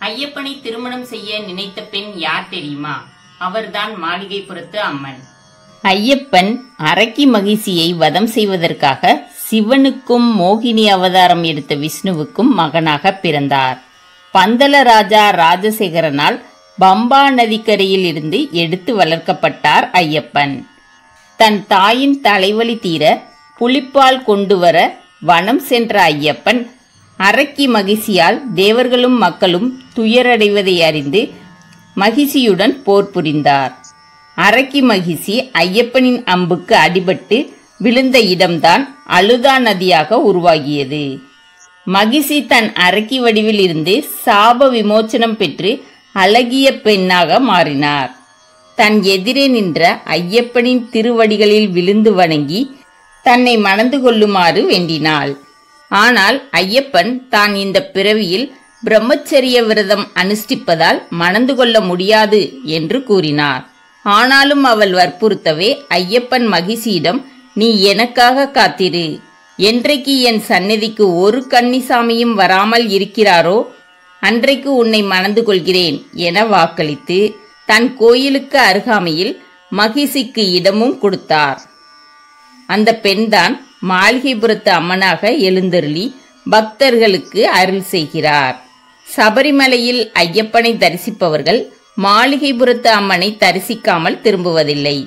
ஐயப்பனை திருமணம் செய்ய நினைத்த பெண் யார் தெரியுமா? அவர்தான் மாளிகைப்புறத்து அம்மன். ஐயப்பன் அரக்கி மகிழ்ச்சியை வதம் செய்வதற்காக சிவனுக்கும் மோகினி அவதாரம் எடுத்த விஷ்ணுவுக்கும் மகனாக பிறந்தார். பந்தல ராஜா ராஜசேகரனால் பம்பா நதிக்கரையில் இருந்து எடுத்து வளர்க்கப்பட்டார் ஐயப்பன். தன் தாயின் தலைவலி தீர புலிப்பால் கொண்டு வர வனம் சென்ற ஐயப்பன் அரக்கி மகிழ்ச்சியால் தேவர்களும் மக்களும் துயரடைவதை அறிந்து மகிழ்ச்சியுடன் போர் புரிந்தார். அரக்கி மகிழ்ச்சி ஐயப்பனின் அம்புக்கு அடிபட்டு விழுந்த இடம்தான் அழுதா நதியாக உருவாகியது. மகிழ்ச்சி தன் அரக்கி வடிவில் இருந்து சாப விமோச்சனம் பெற்று அழகிய பெண்ணாக மாறினார். தன் எதிரே நின்ற ஐயப்பனின் திருவடிகளில் விழுந்து வணங்கி தன்னை மணந்து கொள்ளுமாறு வேண்டினாள். ஆனால் ஐயப்பன் தான் இந்த பிறவியில் பிரம்மச்சரிய விரதம் அனுஷ்டிப்பதால் மணந்து கொள்ள முடியாது என்று கூறினார். ஆனாலும் அவள் வற்புறுத்தவே ஐயப்பன் மகிழ்ச்சியிடம், நீ எனக்காக காத்திரு, என்றைக்கு என் சந்நிதிக்கு ஒரு கன்னிசாமியும் வராமல் இருக்கிறாரோ அன்றைக்கு உன்னை மணந்து கொள்கிறேன் என வாக்களித்து தன் கோயிலுக்கு அருகாமையில் மகிழ்ச்சிக்கு இடமும் கொடுத்தார். அந்த பெண்தான் மாளிகைப்புறத்து அம்மனாக எழுந்தருளி பக்தர்களுக்கு அருள் செய்கிறார். சபரிமலையில் ஐயப்பனை தரிசிப்பவர்கள் மாளிகைப்புறத்து அம்மனை தரிசிக்காமல் திரும்புவதில்லை.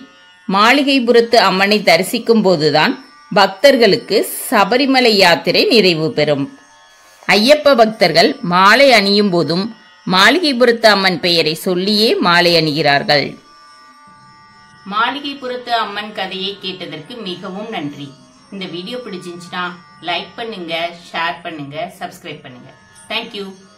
மாளிகைப்புறத்து அம்மனை தரிசிக்கும் போதுதான் பக்தர்களுக்கு சபரிமலை யாத்திரை நிறைவு பெறும். ஐயப்ப பக்தர்கள் மாலை அணியும் போதும் மாளிகைப்புறத்து அம்மன் பெயரை சொல்லியே மாலை அணிகிறார்கள். மாளிகைப்புறத்து அம்மன் கதையை கேட்டதற்கு மிகவும் நன்றி. இந்த வீடியோ பிடிச்சிருந்துச்சுன்னா லைக் பண்ணுங்க, ஷேர் பண்ணுங்க, சப்ஸ்கிரைப் பண்ணுங்க. தேங்க்யூ.